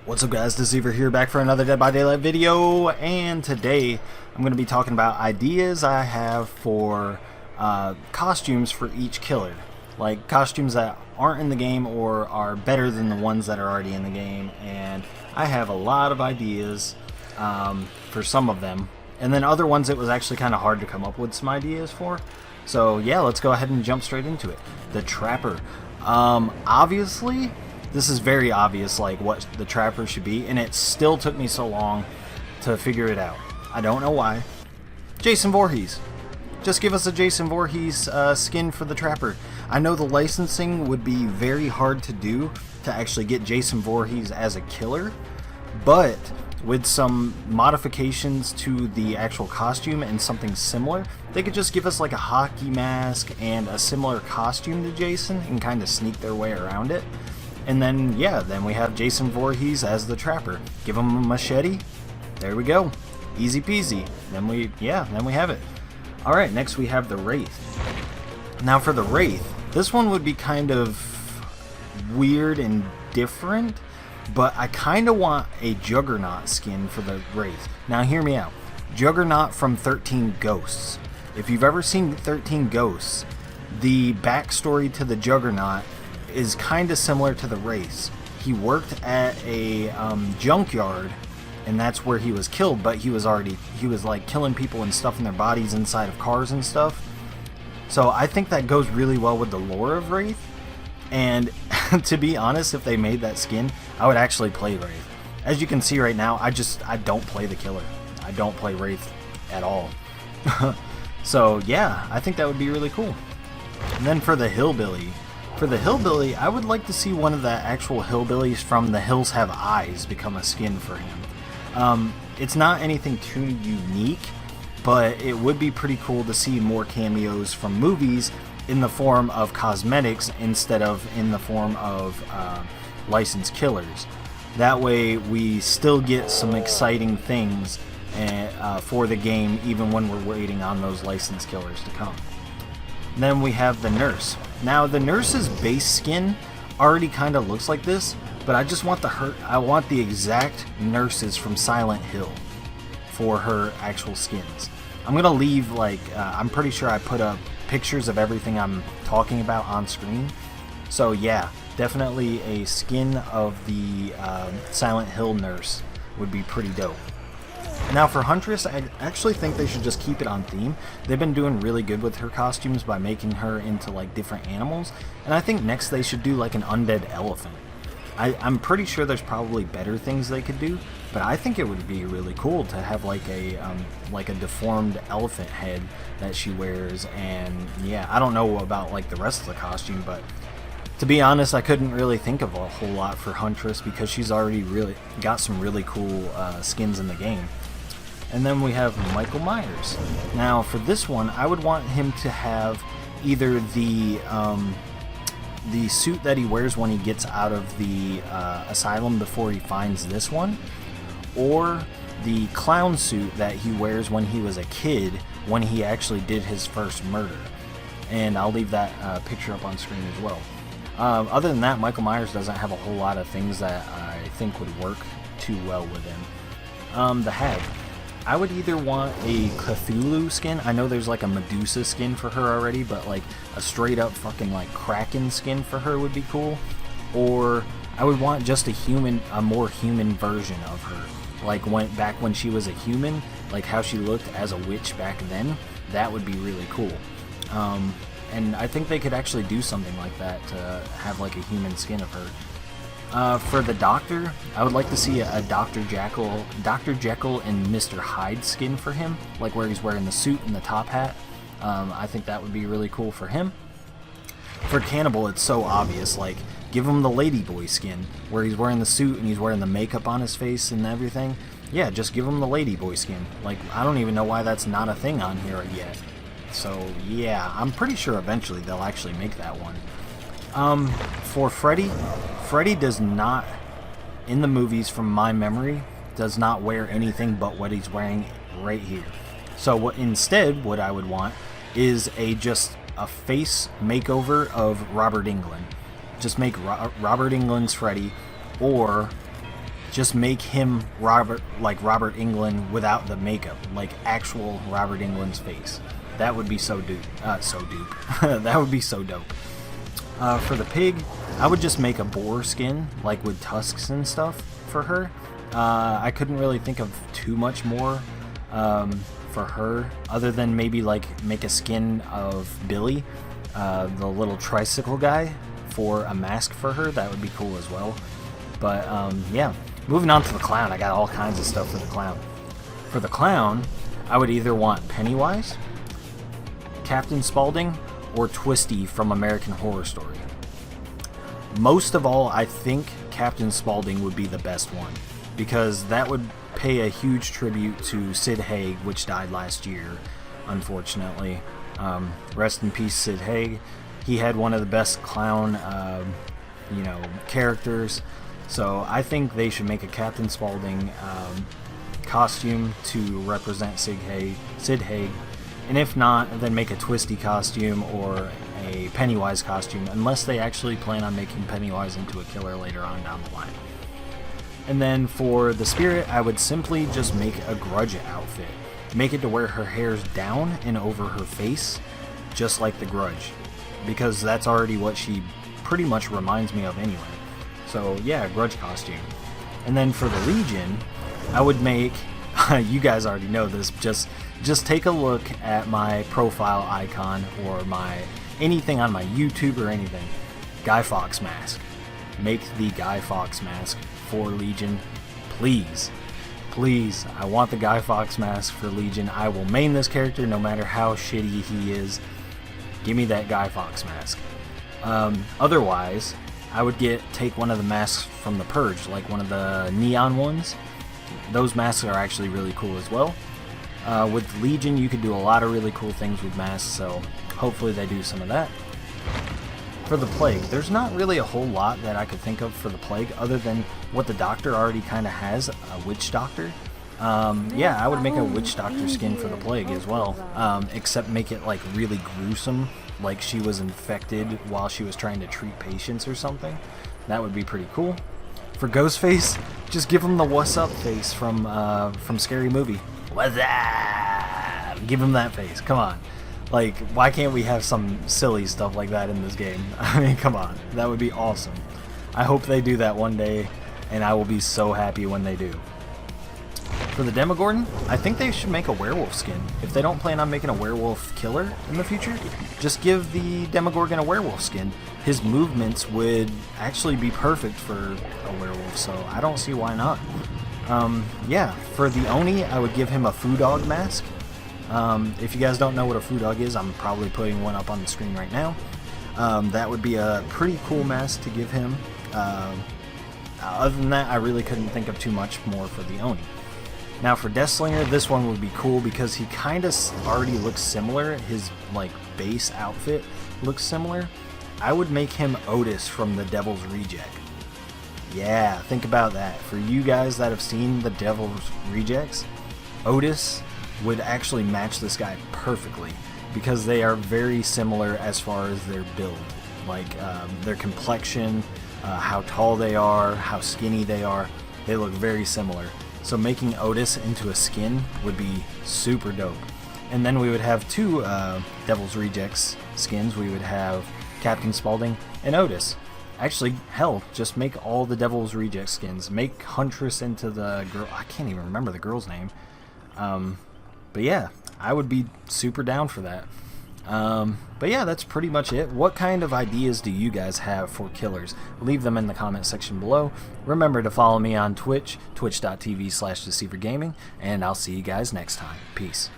What's up guys, Deceiver here, back for another Dead by Daylight video, and today I'm going to be talking about ideas I have for costumes for each killer. Like costumes that aren't in the game or are better than the ones that are already in the game, and I have a lot of ideas for some of them, and then other ones it was actually kind of hard to come up with some ideas for. So yeah, let's go ahead and jump straight into it. The Trapper. Obviously, this is very obvious, like what the Trapper should be, and it still took me so long to figure it out. I don't know why. Jason Voorhees. Just give us a Jason Voorhees skin for the Trapper. I know the licensing would be very hard to do to actually get Jason Voorhees as a killer, but with some modifications to the actual costume and something similar, they could just give us like a hockey mask and a similar costume to Jason and kind of sneak their way around it. And then, yeah, then we have Jason Voorhees as the Trapper. Give him a machete. There we go. Easy peasy. Then we have it. Alright, next we have the Wraith. Now for the Wraith, this one would be kind of weird and different, but I kind of want a Juggernaut skin for the Wraith. Now hear me out. Juggernaut from 13 Ghosts. If you've ever seen 13 Ghosts, the backstory to the Juggernaut is kind of similar to the Wraith. He worked at a junkyard, and that's where he was killed, but he was like killing people and stuffing their bodies inside of cars and stuff. So I think that goes really well with the lore of Wraith, and to be honest, if they made that skin, I would actually play Wraith. As you can see right now, I don't play the killer. I don't play Wraith at all. So yeah, I think that would be really cool. And then for the Hillbilly, I would like to see one of the actual hillbillies from The Hills Have Eyes become a skin for him. It's not anything too unique, but it would be pretty cool to see more cameos from movies in the form of cosmetics instead of in the form of licensed killers. That way we still get some exciting things for the game even when we're waiting on those licensed killers to come. Then we have the Nurse. Now the Nurse's base skin already kind of looks like this, but I just want I want the exact nurses from Silent Hill for her actual skins. I'm gonna leave I'm pretty sure I put up pictures of everything I'm talking about on screen. So yeah, definitely a skin of the Silent Hill Nurse would be pretty dope. Now for Huntress, I actually think they should just keep it on theme. They've been doing really good with her costumes by making her into like different animals, and I think next they should do like an undead elephant. I'm pretty sure there's probably better things they could do, but I think it would be really cool to have like a deformed elephant head that she wears. And yeah, I don't know about like the rest of the costume, but to be honest, I couldn't really think of a whole lot for Huntress because she's already really got some really cool skins in the game. And then we have Michael Myers. Now for this one, I would want him to have either the suit that he wears when he gets out of the asylum before he finds this one, or the clown suit that he wears when he was a kid when he actually did his first murder. And I'll leave that picture up on screen as well. Other than that, Michael Myers doesn't have a whole lot of things that I think would work too well with him. The Hag. I would either want a Cthulhu skin. I know there's like a Medusa skin for her already, but like a straight up fucking like Kraken skin for her would be cool. Or I would want just a more human version of her. Like back when she was a human, like how she looked as a witch back then. That would be really cool. And I think they could actually do something like that to have like a human skin of her. For the Doctor, I would like to see a Dr. Jekyll and Mr. Hyde skin for him, like where he's wearing the suit and the top hat. I think that would be really cool for him. For Cannibal, it's so obvious, like give him the Ladyboy skin, where he's wearing the suit and he's wearing the makeup on his face and everything. Yeah, just give him the Ladyboy skin. Like, I don't even know why that's not a thing on here yet. So yeah, I'm pretty sure eventually they'll actually make that one. For Freddy does not, in the movies from my memory, does not wear anything but what he's wearing right here. So instead, what I would want is a just a face makeover of Robert Englund. Just make Robert Englund's Freddy, or just make him Robert Englund without the makeup, like actual Robert Englund's face. That would be so dupe. That would be so dope. For the pig, I would just make a boar skin, like with tusks and stuff for her. I couldn't really think of too much more for her, other than maybe like make a skin of Billy, the little tricycle guy, for a mask for her. That would be cool as well. But yeah, moving on to the clown. I got all kinds of stuff for the clown. For the clown, I would either want Pennywise, Captain Spaulding, or Twisty from American Horror Story. Most of all, I think Captain Spaulding would be the best one, because that would pay a huge tribute to Sid Haig, which died last year, unfortunately. Rest in peace, Sid Haig. He had one of the best clown, characters. So I think they should make a Captain Spaulding costume to represent Sid Haig. And if not, then make a Twisty costume or a Pennywise costume, unless they actually plan on making Pennywise into a killer later on down the line. And then for the spirit, I would simply just make a Grudge outfit. Make it to where her hair's down and over her face, just like the Grudge, because that's already what she pretty much reminds me of anyway. So yeah, Grudge costume. And then for the Legion, I would make, you guys already know this, just take a look at my profile icon or anything on my YouTube or anything. Guy Fawkes mask. Make the Guy Fawkes mask for Legion, please. Please, I want the Guy Fawkes mask for Legion. I will main this character no matter how shitty he is. Give me that Guy Fawkes mask. Otherwise, I would take one of the masks from The Purge, like one of the neon ones. Those masks are actually really cool as well. With Legion, you could do a lot of really cool things with masks, so hopefully they do some of that. For the Plague, there's not really a whole lot that I could think of for the Plague, other than what the Doctor already kind of has, a Witch Doctor. Yeah, I would make a Witch Doctor skin for the Plague as well, except make it like really gruesome, like she was infected while she was trying to treat patients or something. That would be pretty cool. For Ghostface, just give him the "What's up" face from Scary Movie. What's up? Give him that face. Come on. Like, why can't we have some silly stuff like that in this game? I mean, come on. That would be awesome. I hope they do that one day, and I will be so happy when they do. For the Demogorgon, I think they should make a werewolf skin. If they don't plan on making a werewolf killer in the future, just give the Demogorgon a werewolf skin. His movements would actually be perfect for a werewolf, so I don't see why not. Yeah, for the Oni, I would give him a Foo Dog mask. If you guys don't know what a Foo Dog is, I'm probably putting one up on the screen right now. That would be a pretty cool mask to give him. Other than that, I really couldn't think of too much more for the Oni. Now for Deathslinger, this one would be cool because he kind of already looks similar. His like base outfit looks similar. I would make him Otis from The Devil's Reject. Yeah, think about that. For you guys that have seen The Devil's Rejects, Otis would actually match this guy perfectly because they are very similar as far as their build, like their complexion, how tall they are, how skinny they are. They look very similar. So making Otis into a skin would be super dope. And then we would have two Devil's Rejects skins. We would have Captain Spaulding and Otis. Actually, hell, just make all the Devil's Reject skins. Make Huntress into the girl. I can't even remember the girl's name. But yeah, I would be super down for that. But yeah, that's pretty much it. What kind of ideas do you guys have for killers? Leave them in the comment section below. Remember to follow me on Twitch, twitch.tv/deceivergaming, and I'll see you guys next time. Peace.